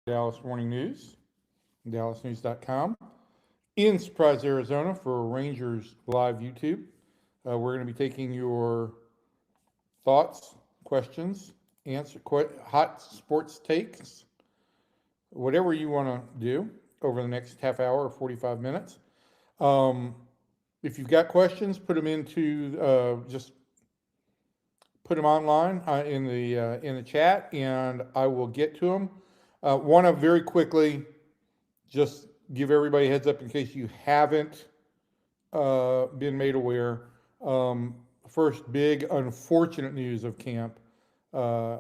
Dallas Morning News, dallasnews.com, in Surprise, Arizona for Rangers Live YouTube. We're going to be taking your thoughts, questions, hot sports takes, whatever you want to do over the next half hour or 45 minutes. Um, if you've got questions, put them into just put them online in the chat, and I will get to them. Want to very quickly just give everybody a heads up in case you haven't been made aware. First big unfortunate news of camp uh,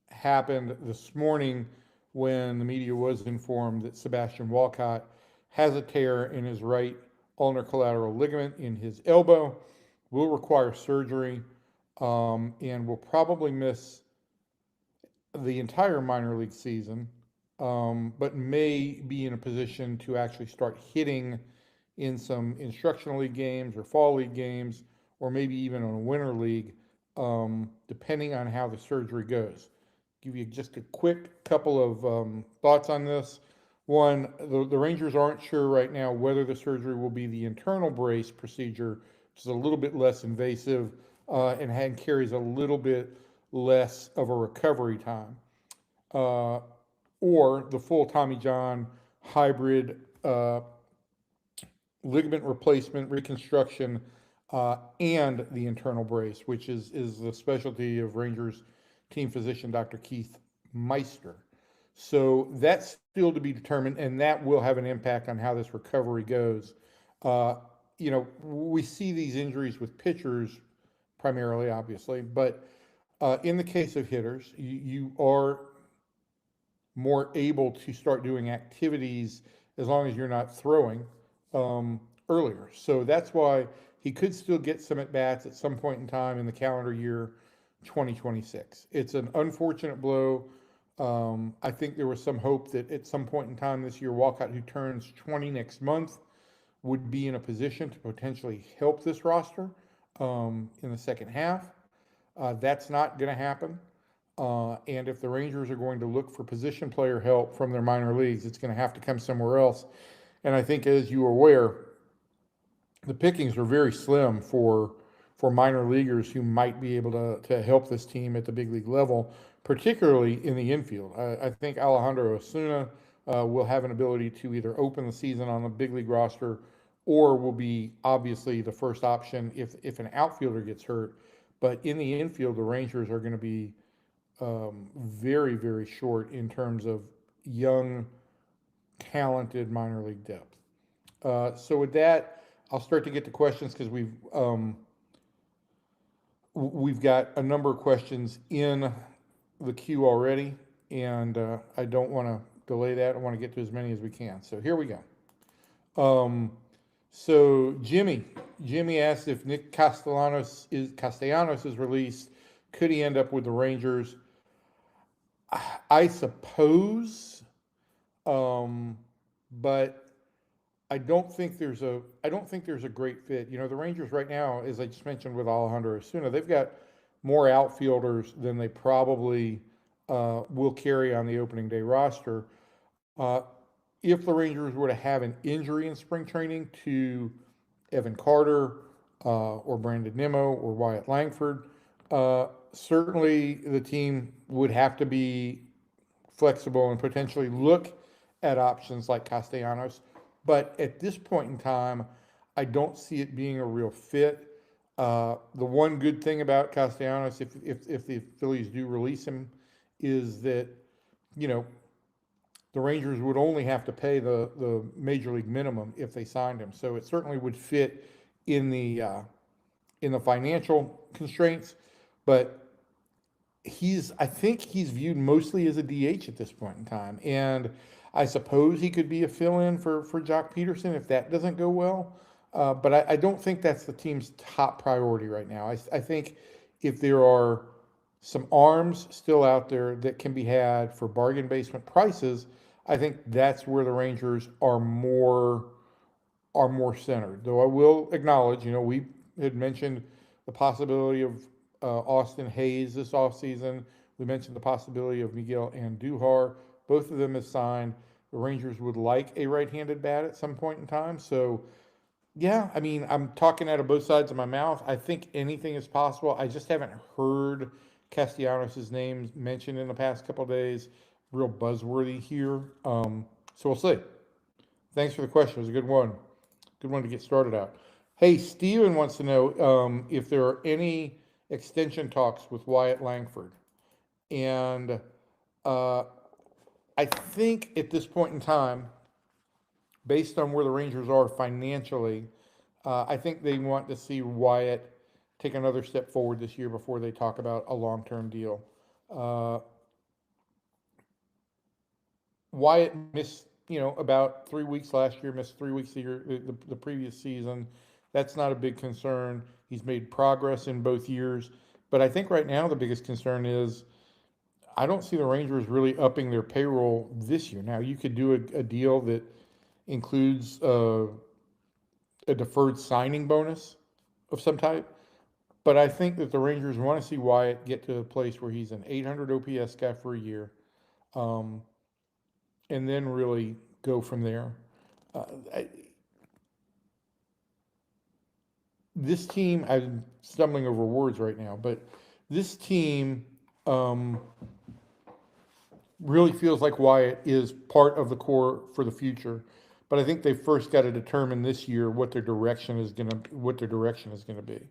happened this morning when the media was informed that Sebastian Walcott has a tear in his right ulnar collateral ligament in his elbow, will require surgery, and will probably miss the entire minor league season, but may be in a position to actually start hitting in some instructional league games or fall league games, or maybe even on a winter league, depending on how the surgery goes. Give you just a quick couple of thoughts on this. One, the Rangers aren't sure right now whether the surgery will be the internal brace procedure, which is a little bit less invasive and carries a little bit less of a recovery time, uh, or the full Tommy John hybrid ligament replacement, reconstruction, and the internal brace, which is the specialty of Rangers team physician Dr. Keith Meister. So that's still to be determined, and that will have an impact on how this recovery goes. Uh, we see these injuries with pitchers primarily, obviously, but in the case of hitters, you are more able to start doing activities as long as you're not throwing earlier. So that's why he could still get some at bats at some point in time in the calendar year 2026. It's an unfortunate blow. I think there was some hope that at some point in time this year, Walcott, who turns 20 next month, would be in a position to potentially help this roster in the second half. That's not going to happen. And if the Rangers are going to look for position player help from their minor leagues, it's going to have to come somewhere else. And I think, as you are aware, the pickings are very slim for minor leaguers who might be able to help this team at the big league level, particularly in the infield. I think Alejandro Osuna will have an ability to either open the season on the big league roster or will be obviously the first option if an outfielder gets hurt. But in the infield, the Rangers are going to be very, very short in terms of young, talented minor league depth. So with that, I'll start to get to questions because we've got a number of questions in the queue already, and I don't want to delay that. I want to get to as many as we can. So here we go. So Jimmy asked if Nick Castellanos is released, could he end up with the Rangers? I suppose, but I don't think there's a great fit. The Rangers right now, as I just mentioned with Alejandro Osuna, they've got more outfielders than they probably will carry on the opening day roster. If the Rangers were to have an injury in spring training to Evan Carter or Brandon Nimmo or Wyatt Langford, certainly the team would have to be flexible and potentially look at options like Castellanos. But at this point in time, I don't see it being a real fit. The one good thing about Castellanos, if the Phillies do release him, is that, you know, the Rangers would only have to pay the major league minimum if they signed him. So it certainly would fit in the financial constraints, but I think he's viewed mostly as a DH at this point in time. And I suppose he could be a fill-in for Jock Peterson if that doesn't go well. But I don't think that's the team's top priority right now. I think if there are some arms still out there that can be had for bargain basement prices, I think that's where the Rangers are more centered. Though I will acknowledge, we had mentioned the possibility of Austin Hayes this offseason. We mentioned the possibility of Miguel Andujar. Both of them have signed. The Rangers would like a right-handed bat at some point in time. So, yeah, I mean, I'm talking out of both sides of my mouth. I think anything is possible. I just haven't heard Castellanos' name mentioned in the past couple of days. Real buzzworthy here. So we'll see. Thanks for the question. It was a good one. Good one to get started out. Hey, Steven wants to know if there are any extension talks with Wyatt Langford. And uh, I think at this point in time, based on where the Rangers are financially, I think they want to see Wyatt take another step forward this year before they talk about a long-term deal. Uh, Wyatt missed, about 3 weeks last year, missed 3 weeks the previous season. That's not a big concern. He's made progress in both years. But I think right now the biggest concern is I don't see the Rangers really upping their payroll this year. Now, you could do a deal that includes a deferred signing bonus of some type. But I think that the Rangers want to see Wyatt get to a place where he's an 800 OPS guy for a year, um, and then really go from there. Uh, I, this team, I'm stumbling over words right now, but this team um, really feels like Wyatt is part of the core for the future. But I think they first got to determine this year what their direction is gonna be.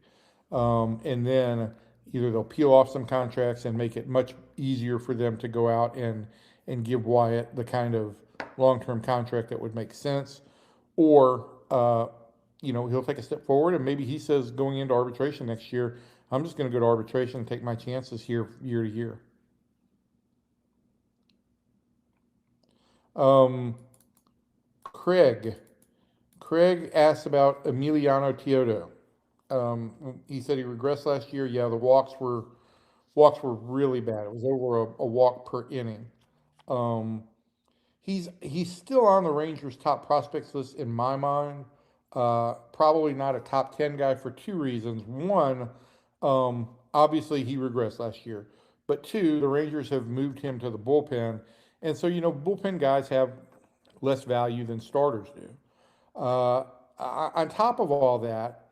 And then either they'll peel off some contracts and make it much easier for them to go out and give Wyatt the kind of long-term contract that would make sense, or he'll take a step forward and maybe he says going into arbitration next year, I'm just going to go to arbitration and take my chances here year to year. Craig asked about Emiliano Teodo. He said he regressed last year. Yeah, the walks were really bad. It was over a walk per inning. Um, he's still on the Rangers' top prospects list in my mind. Probably not a top 10 guy for two reasons. One, obviously he regressed last year, but two, the Rangers have moved him to the bullpen, and so bullpen guys have less value than starters do. Uh, on top of all that,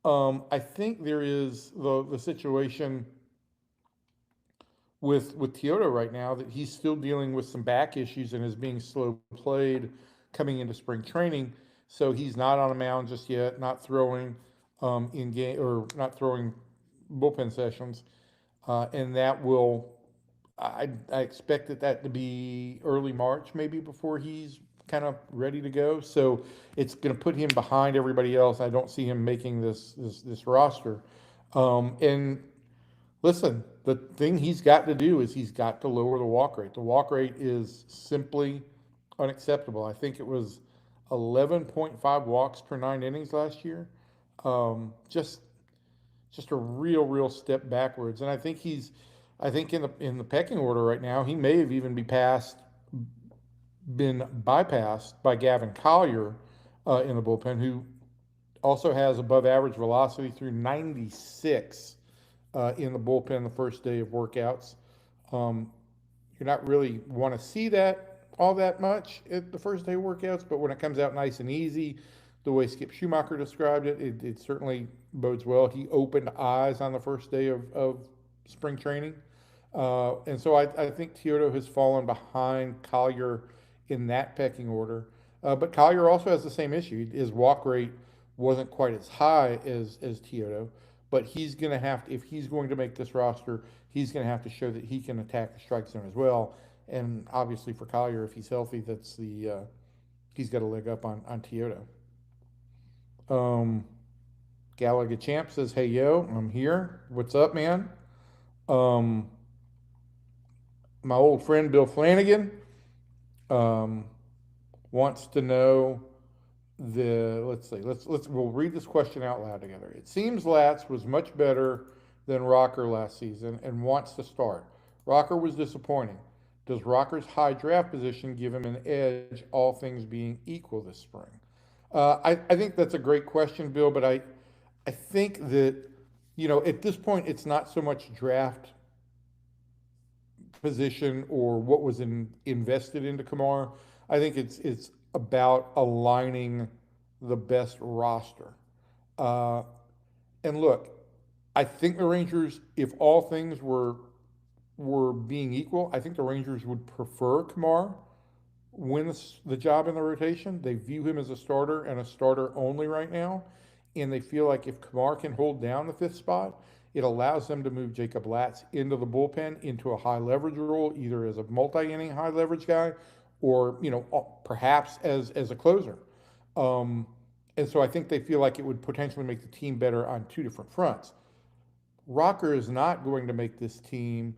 I think there is the situation with Teodo right now that he's still dealing with some back issues and is being slow played coming into spring training. So he's not on a mound just yet, not throwing in game or not throwing bullpen sessions, and that will. I expected that to be early March, maybe before he's kind of ready to go. So it's going to put him behind everybody else. I don't see him making this roster. And listen, the thing he's got to do is he's got to lower the walk rate. The walk rate is simply unacceptable. I think it was 11.5 walks per 9 innings last year. Just a real step backwards. And I think in the pecking order right now, he may have even been bypassed by Gavin Collier in the bullpen, who also has above average velocity through 96 in the bullpen the first day of workouts. You're not really want to see that all that much at the first day of workouts, but when it comes out nice and easy, the way Skip Schumaker described it, it certainly bodes well. He opened eyes on the first day of spring training. And so I think Teodo has fallen behind Collier in that pecking order. But Collier also has the same issue. His walk rate wasn't quite as high as Teodo, but he's going to have to, if he's going to make this roster, he's going to have to show that he can attack the strike zone as well. And obviously for Collier, if he's healthy, he's got a leg up on Teodo. Gallagher Champ says, "Hey yo, I'm here. What's up, man?" My old friend Bill Flanagan wants to know we'll read this question out loud together. It seems Latz was much better than Rocker last season and wants to start. Rocker was disappointing. Does Rocker's high draft position give him an edge, all things being equal this spring? I think that's a great question, Bill, but I think that, at this point, it's not so much draft position or what was invested into Kamar. I think it's about aligning the best roster. Uh, and look, I think the Rangers, if all things were being equal, I think the Rangers would prefer Kamar wins the job in the rotation. They view him as a starter and a starter only right now. And they feel like if Kamar can hold down the fifth spot, it allows them to move Jacob Latz into the bullpen into a high leverage role, either as a multi-inning high leverage guy or, perhaps as a closer. Um, and so I think they feel like it would potentially make the team better on two different fronts. Rocker is not going to make this team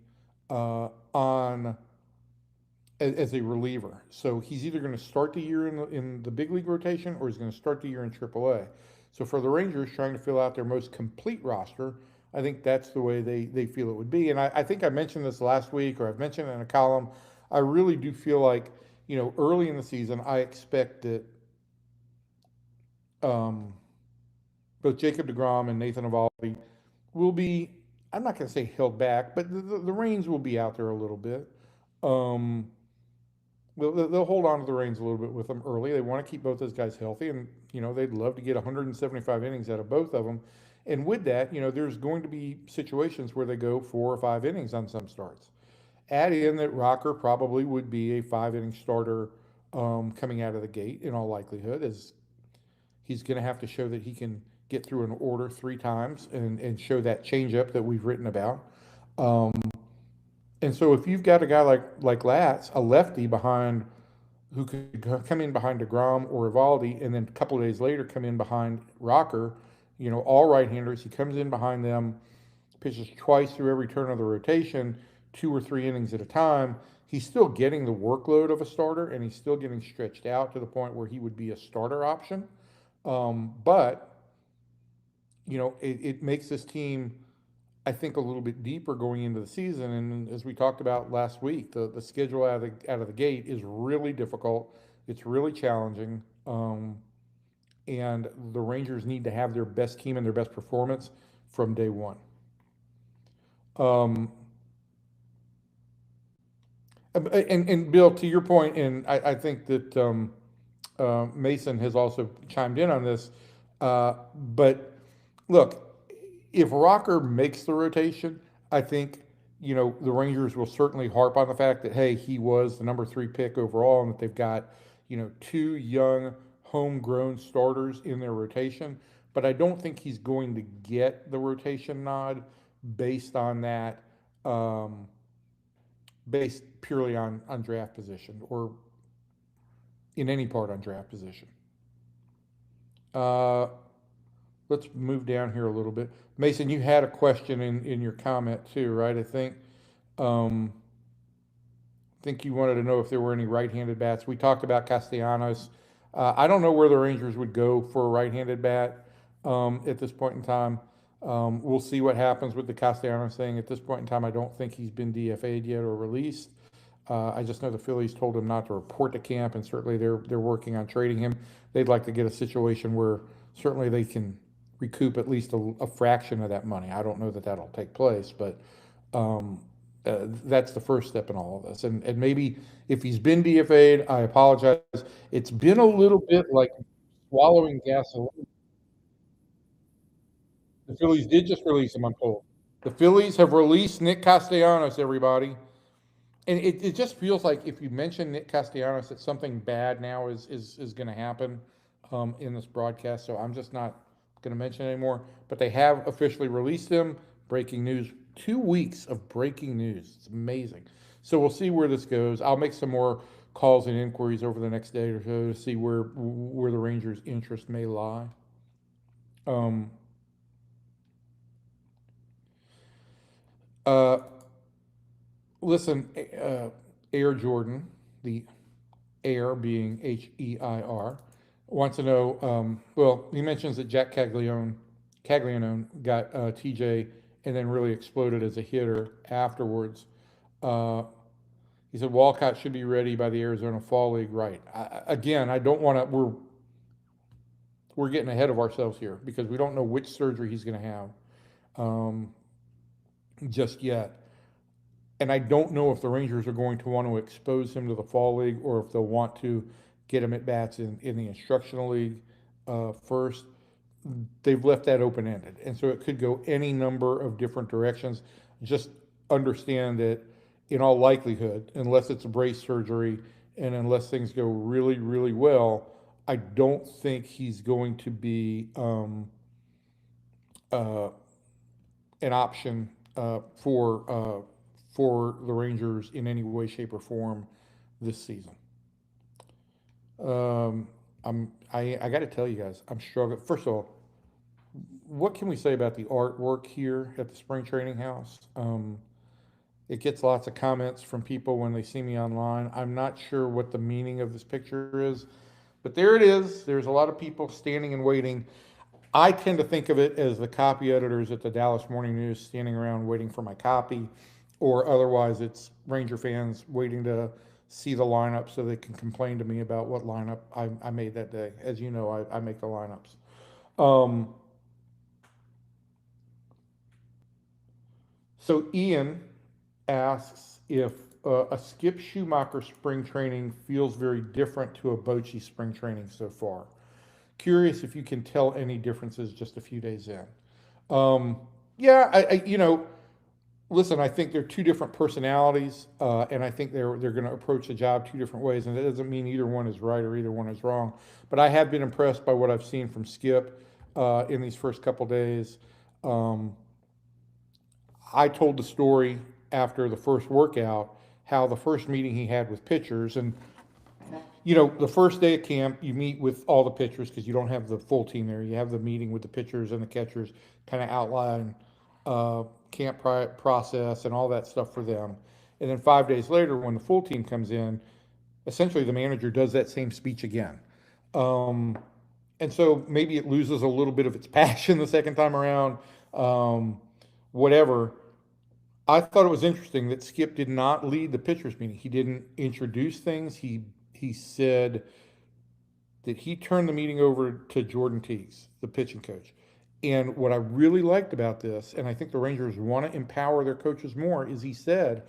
on as a reliever. So he's either going to start the year in the big league rotation or he's going to start the year in AAA. So for the Rangers trying to fill out their most complete roster, I think that's the way they feel it would be. And I think I mentioned this last week, or I've mentioned it in a column. I really do feel like, early in the season, I expect that um, both Jacob DeGrom and Nathan Eovaldi will be, I'm not going to say held back, but the reins will be out there a little bit. Um, they'll hold on to the reins a little bit with them early. They want to keep both those guys healthy, and they'd love to get 175 innings out of both of them. And with that, there's going to be situations where they go 4 or 5 innings on some starts. Add in that Rocker probably would be a 5 inning starter coming out of the gate in all likelihood, as he's going to have to show that he can get through an order 3 times and show that changeup that we've written about. Um, and so if you've got a guy like Latz, a lefty behind who could come in behind DeGrom or Evaldi, and then a couple of days later come in behind Rocker, all right-handers. He comes in behind them, pitches twice through every turn of the rotation, 2 or 3 innings at a time. He's still getting the workload of a starter, and he's still getting stretched out to the point where he would be a starter option. But it makes this team, I think, a little bit deeper going into the season. And as we talked about last week, the schedule out of the gate is really difficult. It's really challenging. And the Rangers need to have their best team and their best performance from day one. And Bill, to your point, and I think that Mason has also chimed in on this, but look, if Rocker makes the rotation, I think, the Rangers will certainly harp on the fact that, hey, he was the number 3 pick overall and that they've got, 2 young homegrown starters in their rotation. But I don't think he's going to get the rotation nod based on that, based purely on draft position or in any part on draft position. Let's move down here a little bit. Mason, you had a question in your comment too, right? Um, think you wanted to know if there were any right-handed bats. We talked about Castellanos. I don't know where the Rangers would go for a right-handed bat at this point in time. We'll see what happens with the Castellanos thing. At this point in time, I don't think he's been DFA'd yet or released. I just know the Phillies told him not to report to camp, and certainly they're working on trading him. They'd like to get a situation where certainly they can recoup at least a fraction of that money. I don't know that that'll take place, but that's the first step in all of this. And maybe if he's been DFA'd, I apologize. It's been a little bit like swallowing gasoline. The Phillies did just release him, I'm told. The Phillies have released Nick Castellanos, everybody. And it just feels like if you mention Nick Castellanos, that something bad now is going to happen in this broadcast. So I'm just not going to mention it anymore. But they have officially released him. Breaking news. 2 weeks of breaking news. It's amazing. So we'll see where this goes. I'll make some more calls and inquiries over the next day or so to see where the Rangers' interest may lie. Uh, Listen, Air Jordan, the Air being Heir, wants to know. Well, he mentions that Jack Caglianone got TJ and then really exploded as a hitter afterwards. Uh, he said Walcott should be ready by the Arizona Fall League. Right. Again, I don't want to. We're getting ahead of ourselves here because we don't know which surgery he's going to have just yet. And I don't know if the Rangers are going to want to expose him to the fall league or if they'll want to get him at bats in the instructional league first. They've left that open ended. And so it could go any number of different directions. Just understand that in all likelihood, unless it's a brace surgery and unless things go really, really well, I don't think he's going to be uh, an option for the Rangers in any way, shape, or form this season. Um, I got to tell you guys, I'm struggling. First of all, what can we say about the artwork here at the spring training house? It gets lots of comments from people when they see me online. I'm not sure what the meaning of this picture is, but there it is. There's a lot of people standing and waiting. I tend to think of it as the copy editors at the Dallas Morning News standing around waiting for my copy, or otherwise it's Ranger fans waiting to see the lineup so they can complain to me about what lineup I made that day. As you know, I make the lineups. Um, so Ian asks if a Skip Schumaker spring training feels very different to a Bochy spring training so far. Curious if you can tell any differences just a few days in. Um, yeah, listen, I think they're two different personalities, and I think they're going to approach the job two different ways, and that doesn't mean either one is right or either one is wrong. But I have been impressed by what I've seen from Skip in these first couple days. Um, I told the story after the first workout how the first meeting he had with pitchers, and the first day of camp, you meet with all the pitchers because you don't have the full team there. You have the meeting with the pitchers and the catchers, kind of outline camp process and all that stuff for them. And then 5 days later, when the full team comes in, essentially the manager does that same speech again. Um, and so maybe it loses a little bit of its passion the second time around, um, whatever. I thought it was interesting that Skip did not lead the pitchers meeting. He didn't introduce things. He said that he turned the meeting over to Jordan Teagues, the pitching coach. And what I really liked about this, and I think the Rangers want to empower their coaches more, is he said,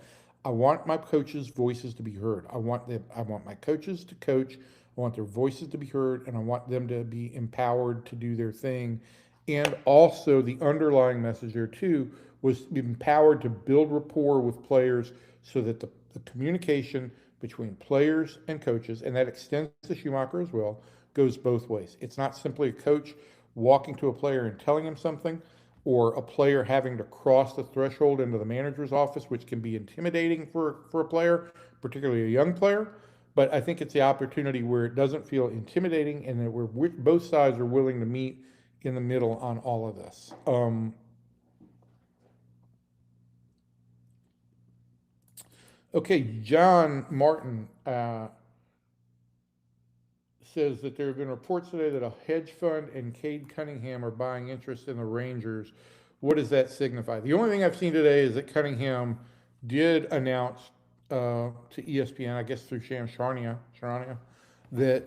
I want my coaches' voices to be heard. I want my coaches to coach. I want their voices to be heard, and I want them to be empowered to do their thing. And also the underlying message there too was empowered to build rapport with players so that the communication between players and coaches, and that extends to Schumaker as well, goes both ways. It's not simply a coach walking to a player and telling him something, or a player having to cross the threshold into the manager's office, which can be intimidating for a player, particularly a young player. But I think it's the opportunity where it doesn't feel intimidating and that both sides are willing to meet in the middle on all of this. Okay, John Martin says that there have been reports today that a hedge fund and Cade Cunningham are buying interest in the Rangers. What does that signify? The only thing I've seen today is that Cunningham did announce to ESPN, I guess through Sham Charania, that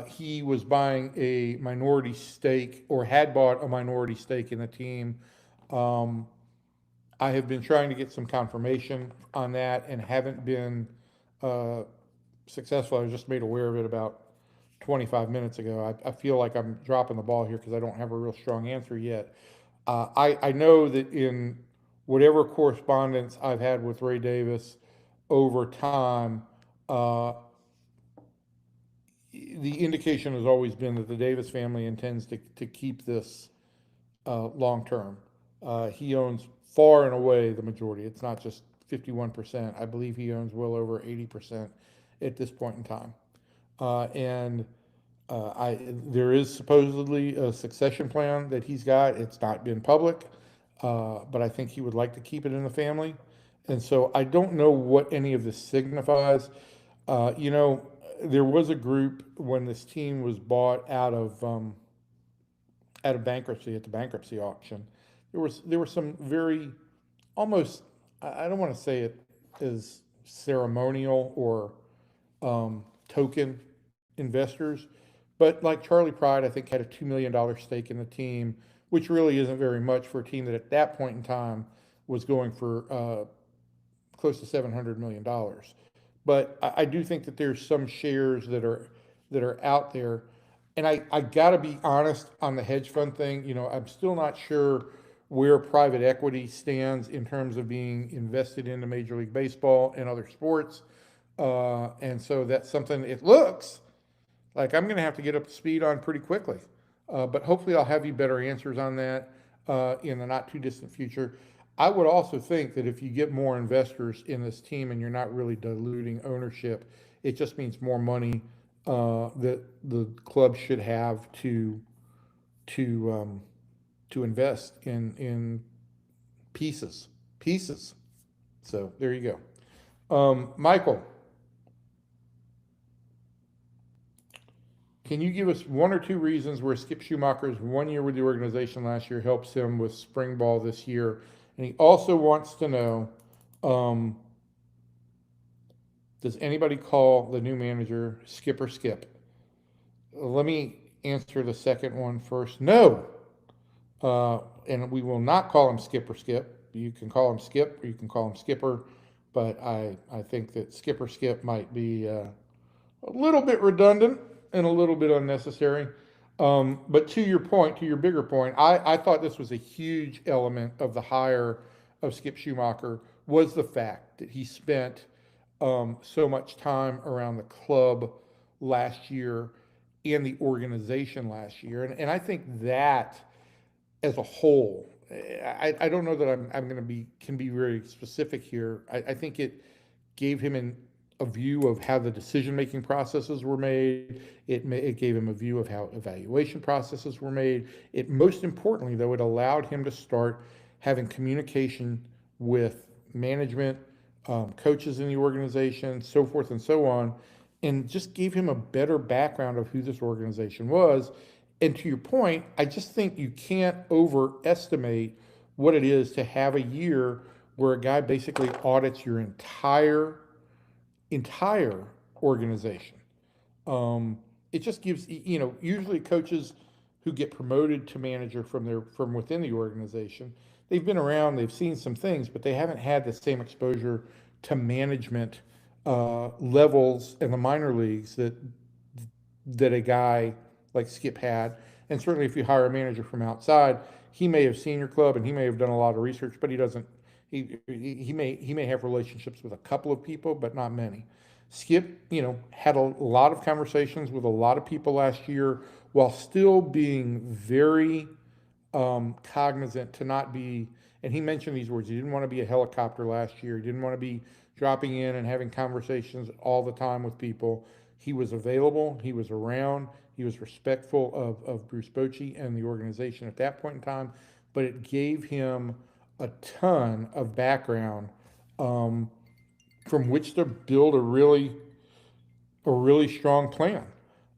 he was buying a minority stake or had bought a minority stake in the team. Um, I have been trying to get some confirmation on that and haven't been uh, successful. I was just made aware of it about 25 minutes ago. I feel like I'm dropping the ball here because I don't have a real strong answer yet. I know that in whatever correspondence I've had with Ray Davis over time, uh, the indication has always been that the Davis family intends to keep this long term. He owns far and away the majority. It's not just 51%. I believe he owns well over 80% at this point in time. And there is supposedly a succession plan that he's got. It's not been public, but I think he would like to keep it in the family. And so I don't know what any of this signifies. You know, there was a group when this team was bought out of bankruptcy at the bankruptcy auction. There were some very almost, I don't want to say it as ceremonial or token investors, but like Charlie Pride, I think had a $2 million stake in the team, which really isn't very much for a team that at that point in time was going for close to $700 million. But I do think that there's some shares that are out there. And I got to be honest on the hedge fund thing. I'm still not sure where private equity stands in terms of being invested into Major League Baseball and other sports. And so that's something it looks like I'm going to have to get up to speed on pretty quickly. But hopefully I'll have you better answers on that in the not too distant future. I would also think that if you get more investors in this team and you're not really diluting ownership, it just means more money that the club should have to invest in pieces. So there you go. Michael, can you give us one or two reasons where Skip Schumaker's 1 year with the organization last year helps him with spring ball this year? And he also wants to know, does anybody call the new manager Skipper Skip? Let me answer the second one first. No. And we will not call him Skipper Skip. You can call him Skip or you can call him Skipper. But I think that Skipper Skip might be a little bit redundant and a little bit unnecessary. But to your point, to your bigger point, I thought this was a huge element of the hire of Skip Schumaker was the fact that he spent so much time around the club last year and the organization last year. And I think that as a whole, I don't know that I'm going to can be very specific here. I think it gave him a view of how the decision-making processes were made. It gave him a view of how evaluation processes were made. It most importantly, though, it allowed him to start having communication with management, coaches in the organization, so forth and so on, and just gave him a better background of who this organization was. And to your point, I just think you can't overestimate what it is to have a year where a guy basically audits your entire organization. It just gives, usually coaches who get promoted to manager from within the organization, they've been around, they've seen some things, but they haven't had the same exposure to management levels in the minor leagues that a guy like Skip had. And certainly if you hire a manager from outside, he may have seen your club and he may have done a lot of research, but he doesn't. He may have relationships with a couple of people, but not many. Skip, had a lot of conversations with a lot of people last year while still being very cognizant to not be, and he mentioned these words, he didn't want to be a helicopter last year. He didn't want to be dropping in and having conversations all the time with people. He was available. He was around. He was respectful of Bruce Bochy and the organization at that point in time, but it gave him a ton of background from which to build a really strong plan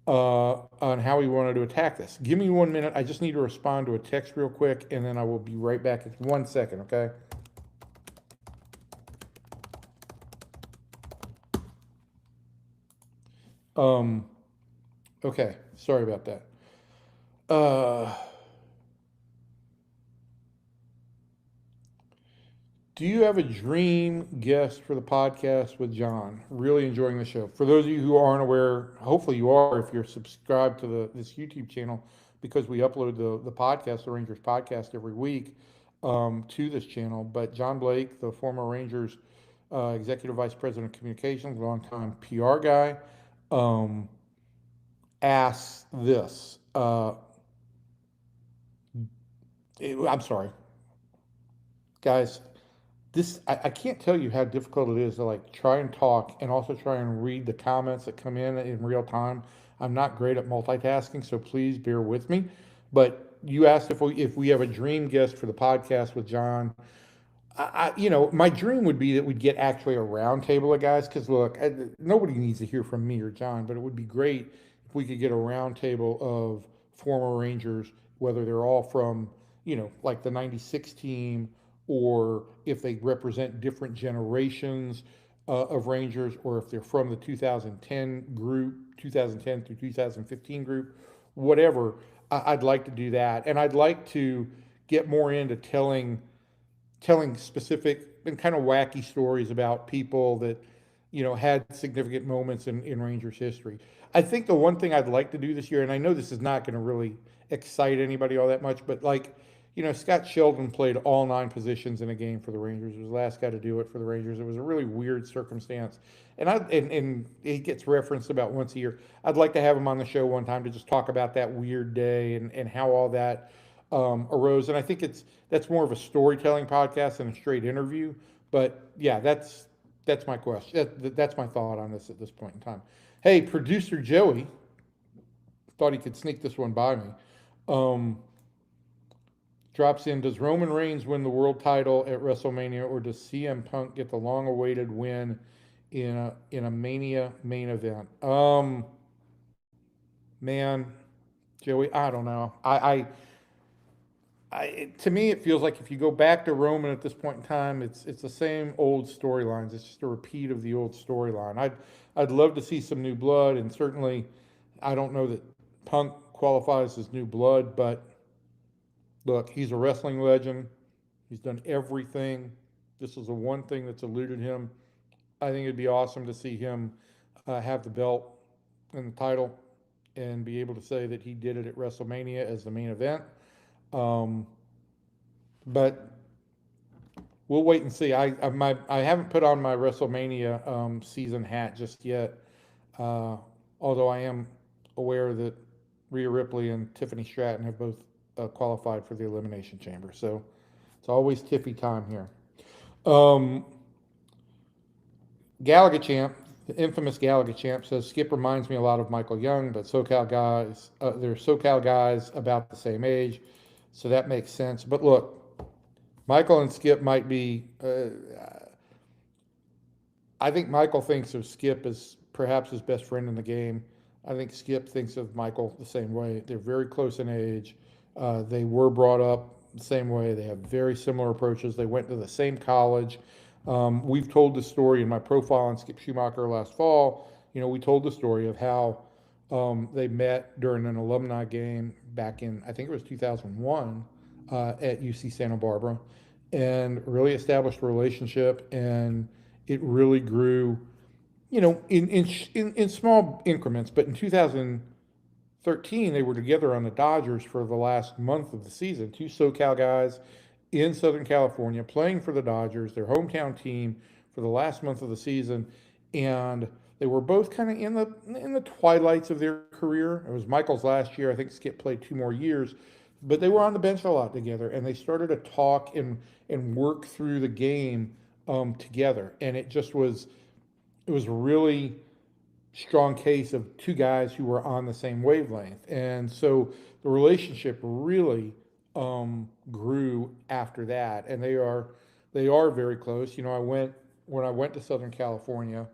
on how he wanted to attack this. Give me 1 minute. I just need to respond to a text real quick, and then I will be right back. It's 1 second, okay? Okay, sorry about that. Do you have a dream guest for the podcast with John? Really enjoying the show. For those of you who aren't aware, hopefully you are if you're subscribed to this YouTube channel, because we upload the podcast, the Rangers podcast, every week to this channel. But John Blake, the former Rangers Executive Vice President of Communications, longtime PR guy, asks this. I'm sorry, guys. I can't tell you how difficult it is to try and talk and also try and read the comments that come in real time. I'm not great at multitasking, so please bear with me. But you asked if we have a dream guest for the podcast with John. My dream would be that we'd get actually a round table of guys, because look, nobody needs to hear from me or John, but it would be great if we could get a round table of former Rangers, whether they're all from, like the 96 team, or if they represent different generations of Rangers, or if they're from the 2010 group, 2010 through 2015 group, whatever. I'd like to do that. And I'd like to get more into telling specific been kind of wacky stories about people that, had significant moments in Rangers history. I think the one thing I'd like to do this year, and I know this is not going to really excite anybody all that much, but like, Scott Sheldon played all 9 positions in a game for the Rangers. He was the last guy to do it for the Rangers. It was a really weird circumstance. And he gets referenced about once a year. I'd like to have him on the show one time to just talk about that weird day and how all that arose. And I think that's more of a storytelling podcast than a straight interview. But yeah, that's my question. That's my thought on this at this point in time. Hey, producer Joey thought he could sneak this one by me. Um, Drops in, does Roman Reigns win the world title at WrestleMania, or does CM Punk get the long-awaited win in a Mania main event? Man, Joey, I don't know. To me, it feels like if you go back to Roman at this point in time, it's the same old storylines. It's just a repeat of the old storyline. I'd love to see some new blood, and certainly, I don't know that Punk qualifies as new blood, but look, he's a wrestling legend. He's done everything. This is the one thing that's eluded him. I think it'd be awesome to see him have the belt and the title and be able to say that he did it at WrestleMania as the main event. Um, but we'll wait and see. I haven't put on my WrestleMania season hat just yet, although I am aware that Rhea Ripley and Tiffany Stratton have both qualified for the Elimination Chamber. So it's always Tiffy time here. Gallagher Champ, the infamous Gallagher Champ, says Skip reminds me a lot of Michael Young, but SoCal guys, they're SoCal guys about the same age, so that makes sense. But look, Michael and Skip might be. I think Michael thinks of Skip as perhaps his best friend in the game. I think Skip thinks of Michael the same way. They're very close in age. They were brought up the same way. They have very similar approaches. They went to the same college. We've told the story in my profile on Skip Schumaker last fall. We told the story of how they met during an alumni game back in, I think it was 2001, at UC Santa Barbara, and really established a relationship. And it really grew, in small increments. But in 2013, they were together on the Dodgers for the last month of the season. Two SoCal guys in Southern California playing for the Dodgers, their hometown team, for the last month of the season. And they were both kind of in the twilights of their career. It was Michael's last year. I think Skip played 2 more years, but they were on the bench a lot together, and they started to talk and work through the game together. And it was really strong case of 2 guys who were on the same wavelength. And so the relationship really grew after that, and they are very close. When I went to Southern California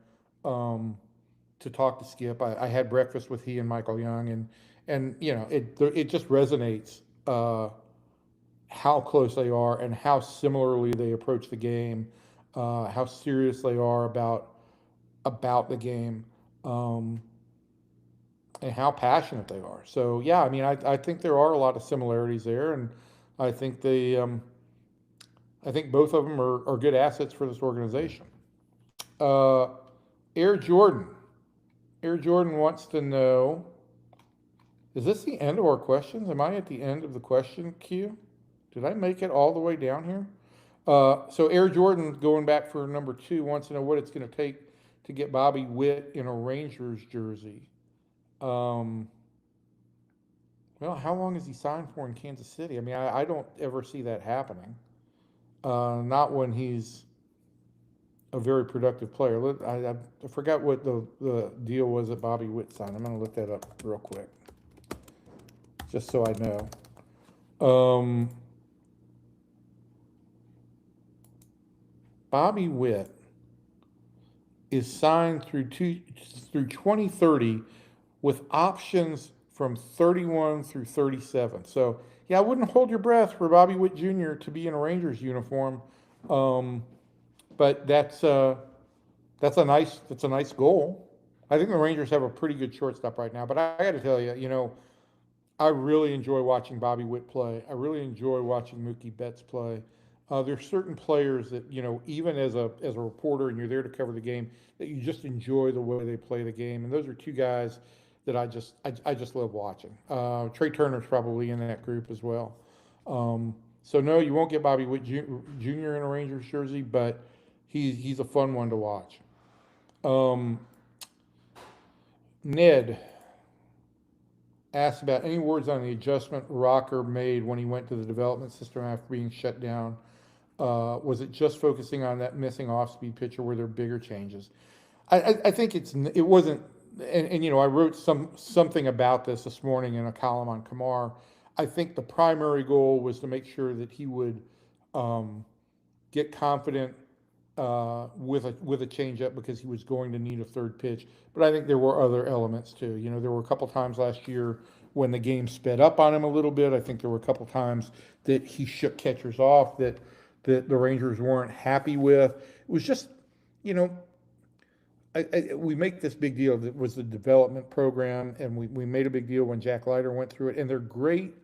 to talk to Skip, I had breakfast with he and Michael Young, and it just resonates how close they are and how similarly they approach the game, how serious they are about the game. And how passionate they are. So yeah, I mean, I think there are a lot of similarities there, and I think I think both of them are good assets for this organization. Air Jordan wants to know: is this the end of our questions? Am I at the end of the question queue? Did I make it all the way down here? So Air Jordan, going back for number 2, wants to know what it's going to take to get Bobby Witt in a Rangers jersey. Well, how long is he signed for in Kansas City? I mean, I don't ever see that happening. Not when he's a very productive player. I forgot what the deal was that Bobby Witt signed. I'm going to look that up real quick, just so I know. Bobby Witt is signed through 2030 with options from 31 through 37. So yeah, I wouldn't hold your breath for Bobby Witt Jr. to be in a Rangers uniform, but that's a nice goal. I think the Rangers have a pretty good shortstop right now. But I got to tell you, I really enjoy watching Bobby Witt play. I really enjoy watching Mookie Betts play. There's certain players that, even as a reporter and you're there to cover the game, that you just enjoy the way they play the game. And those are two guys that I just love watching. Trey Turner's probably in that group as well. So no, you won't get Bobby Witt Jr. in a Rangers jersey, but he's a fun one to watch. Um, Ned asked about any words on the adjustment Rocker made when he went to the development system after being shut down. Was it just focusing on that missing off-speed pitcher? Were there bigger changes? I think it wasn't, and I wrote something about this morning in a column on Kamar. I think the primary goal was to make sure that he would get confident with a changeup because he was going to need a third pitch. But I think there were other elements too. There were a couple times last year when the game sped up on him a little bit. I think there were a couple times that he shook catchers off that the Rangers weren't happy with. It was just, we make this big deal that was the development program, and we made a big deal when Jack Leiter went through it, and they're great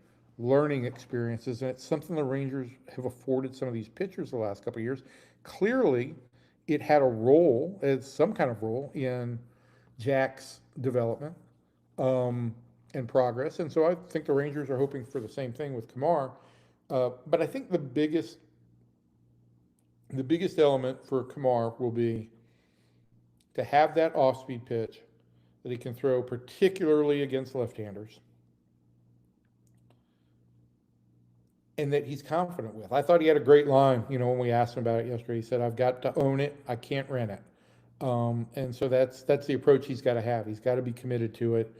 learning experiences, and it's something the Rangers have afforded some of these pitchers the last couple of years. Clearly, it had a role, some kind of role in Jack's development and progress, and so I think the Rangers are hoping for the same thing with Kamar. But I think the biggest element for Kamar will be to have that off-speed pitch that he can throw, particularly against left-handers, and that he's confident with. I thought he had a great line, when we asked him about it yesterday. He said, "I've got to own it. I can't rent it." And so that's the approach he's got to have. He's got to be committed to it.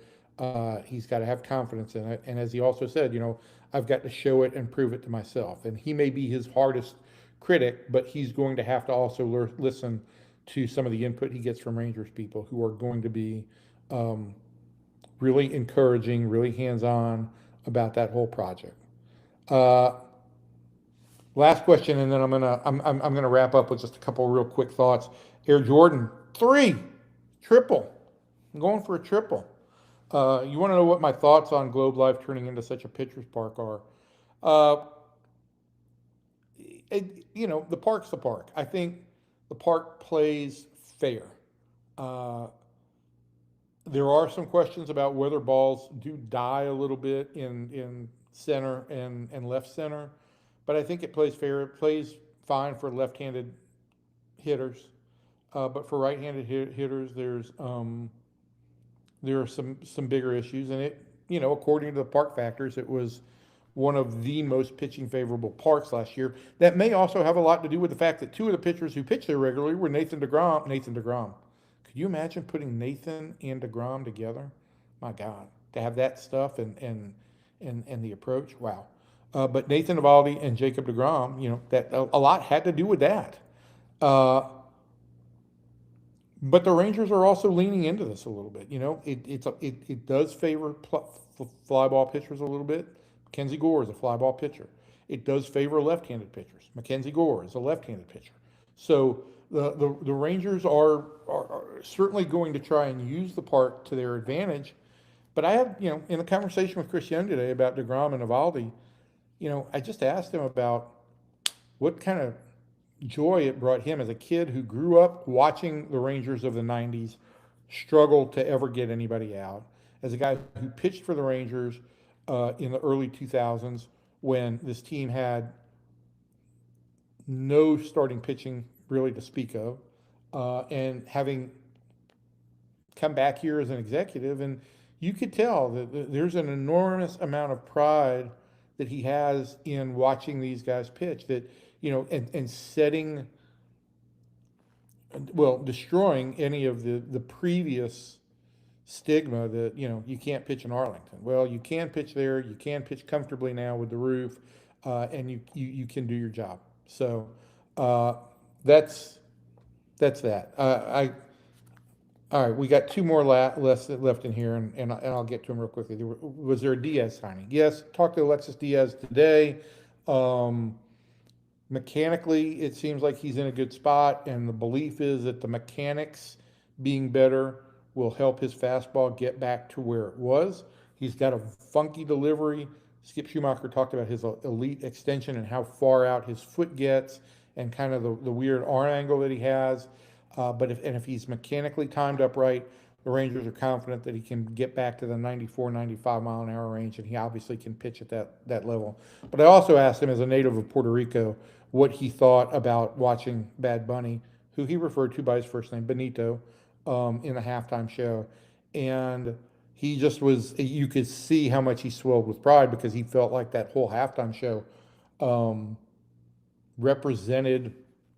He's got to have confidence in it. And as he also said, I've got to show it and prove it to myself. And he may be his hardest critic, but he's going to have to also listen to some of the input he gets from Rangers people who are going to be really encouraging, really hands-on about that whole project. Last question, and then I'm gonna wrap up with just a couple of real quick thoughts. Air Jordan 3 triple. I'm going for a triple. You want to know what my thoughts on Globe Life turning into such a pitcher's park are? The park's the park. I think the park plays fair. There are some questions about whether balls do die a little bit in center and left center, but I think it plays fair. It plays fine for left-handed hitters, but for right-handed hitters, there are some bigger issues. And it, according to the park factors, it was one of the most pitching favorable parks last year. That may also have a lot to do with the fact that two of the pitchers who pitched there regularly were Nathan DeGrom. Could you imagine putting Nathan and DeGrom together? My God, to have that stuff and the approach, wow. But Nathan Eovaldi and Jacob DeGrom, that a lot had to do with that. But the Rangers are also leaning into this a little bit. It does favor fly ball pitchers a little bit. Mackenzie Gore is a fly ball pitcher. It does favor left-handed pitchers. Mackenzie Gore is a left-handed pitcher. So the Rangers are certainly going to try and use the park to their advantage. But I have, in a conversation with Chris Young today about DeGrom and Eovaldi, I just asked him about what kind of joy it brought him as a kid who grew up watching the Rangers of the 90s struggle to ever get anybody out, as a guy who pitched for the Rangers in the early 2000s when this team had no starting pitching really to speak of, and having come back here as an executive, and you could tell that there's an enormous amount of pride that he has in watching these guys pitch, that, and setting, destroying any of the previous stigma that, you can't pitch in Arlington. Well, you can pitch there, you can pitch comfortably now with the roof, and you can do your job. So that's that. All right, we got two more left in here, and I'll get to them real quickly. Was there a Diaz signing? Yes, talked to Alexis Diaz today. Mechanically, it seems like he's in a good spot, and the belief is that the mechanics being better will help his fastball get back to where it was. He's got a funky delivery, Skip Schumaker talked about his elite extension and how far out his foot gets and kind of the weird arm angle that he has. But if he's mechanically timed upright, the Rangers are confident that he can get back to the 94, 95 mile an hour range, and he obviously can pitch at that level. But I also asked him, as a native of Puerto Rico, what he thought about watching Bad Bunny, who he referred to by his first name, Benito, in the halftime show. And he just was, you could see how much he swelled with pride because he felt like that whole halftime show um, represented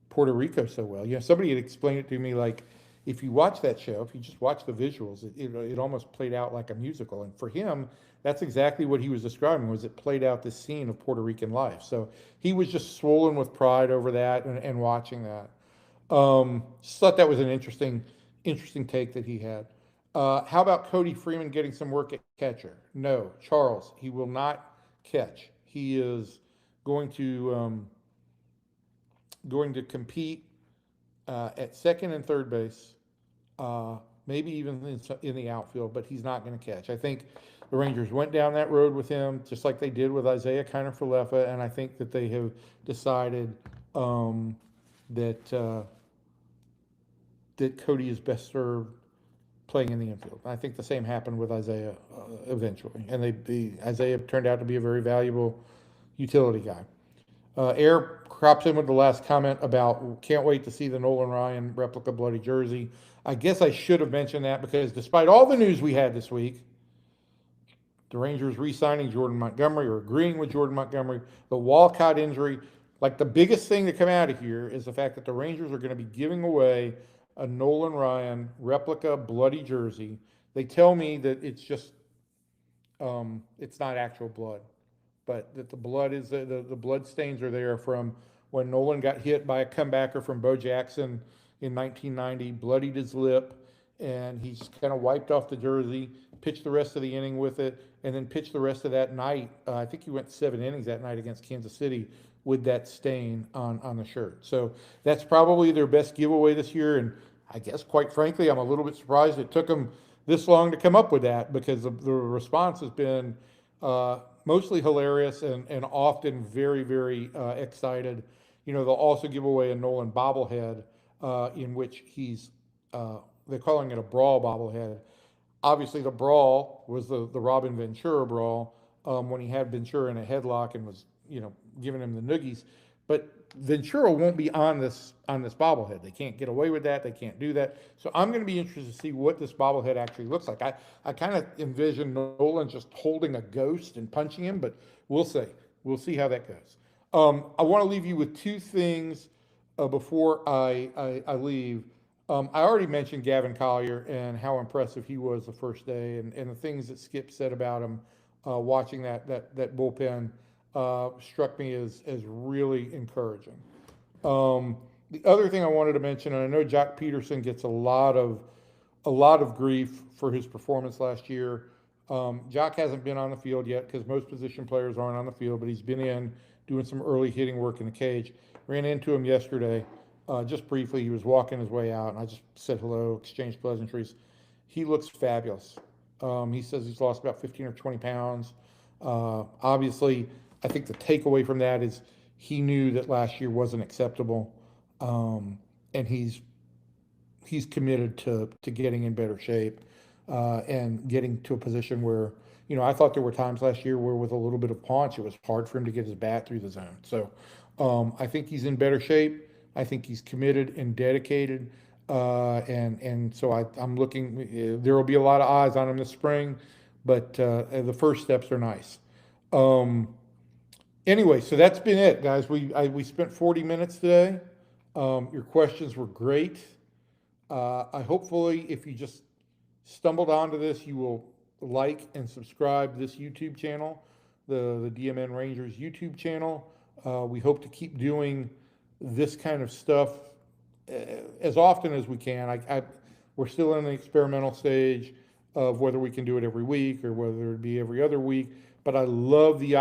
Puerto Rico so well. Somebody had explained it to me like, if you watch that show, if you just watch the visuals, it almost played out like a musical. And for him, that's exactly what he was describing, was it played out this scene of Puerto Rican life. So he was just swollen with pride over that and watching that. Just thought that was an interesting take that he had. How about Cody Freeman getting some work at catcher? No, Charles, he will not catch. He is going to compete at second and third base, maybe even in the outfield, but he's not going to catch. I think the Rangers went down that road with him, just like they did with Isaiah Kiner-Falefa, and I think that they have decided that Cody is best served playing in the infield. I think the same happened with Isaiah eventually, and Isaiah turned out to be a very valuable utility guy. Air crops in with the last comment about can't wait to see the Nolan Ryan replica bloody jersey. I guess I should have mentioned that because despite all the news we had this week, the Rangers re-signing Jordan Montgomery or agreeing with Jordan Montgomery, the Walcott injury, like the biggest thing to come out of here is the fact that the Rangers are going to be giving away a Nolan Ryan replica bloody jersey. They tell me that it's just, it's not actual blood, but that the blood is the blood stains are there from when Nolan got hit by a comebacker from Bo Jackson in 1990, bloodied his lip, and he just kind of wiped off the jersey, pitched the rest of the inning with it, and then pitched the rest of that night. I think he went 7 innings that night against Kansas City with that stain on the shirt. So that's probably their best giveaway this year, and I guess, quite frankly, I'm a little bit surprised it took them this long to come up with that because the response has been mostly hilarious and often very, very excited. They'll also give away a Nolan bobblehead in which they're calling it a brawl bobblehead. Obviously, the brawl was the Robin Ventura brawl when he had Ventura in a headlock and was, giving him the noogies. But Ventura won't be on this bobblehead. They can't get away with that. They can't do that. So I'm going to be interested to see what this bobblehead actually looks like. I kind of envision Nolan just holding a ghost and punching him, but we'll see. We'll see how that goes. I want to leave you with two things before I leave. I already mentioned Gavin Collier and how impressive he was the first day, and the things that Skip said about him watching that bullpen struck me as really encouraging. The other thing I wanted to mention, and I know Jock Peterson gets a lot of grief for his performance last year. Jock hasn't been on the field yet because most position players aren't on the field, but he's been in doing some early hitting work in the cage. Ran into him yesterday, just briefly. He was walking his way out, and I just said hello, exchanged pleasantries. He looks fabulous. He says he's lost about 15 or 20 pounds. Obviously, I think the takeaway from that is he knew that last year wasn't acceptable, and he's committed to getting in better shape and getting to a position where, I thought there were times last year where with a little bit of punch, it was hard for him to get his bat through the zone. So I think he's in better shape. I think he's committed and dedicated, and so I'm looking. There will be a lot of eyes on him this spring, but the first steps are nice. Anyway, so that's been it, guys. We spent 40 minutes today. Your questions were great. I hopefully, if you just stumbled onto this, you will like and subscribe this YouTube channel, the DMN Rangers YouTube channel. We hope to keep doing this kind of stuff as often as we can. We're still in the experimental stage of whether we can do it every week or whether it be every other week. But I love the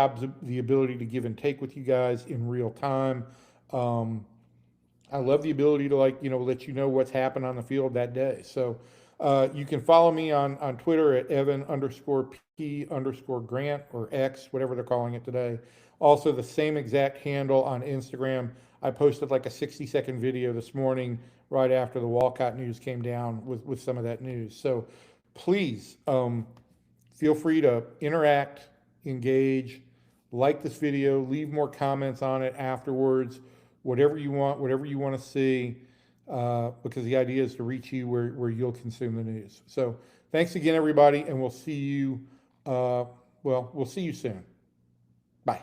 ability to give and take with you guys in real time. I love the ability to let you know what's happened on the field that day. So You can follow me on Twitter at Evan_P_Grant or X, whatever they're calling it today. Also, the same exact handle on Instagram. I posted like a 60-second video this morning right after the Walcott news came down with some of that news. So please feel free to interact, engage, like this video, leave more comments on it afterwards, whatever you want to see, because the idea is to reach you where you'll consume the news. So thanks again, everybody, and we'll see you, we'll see you soon. Bye.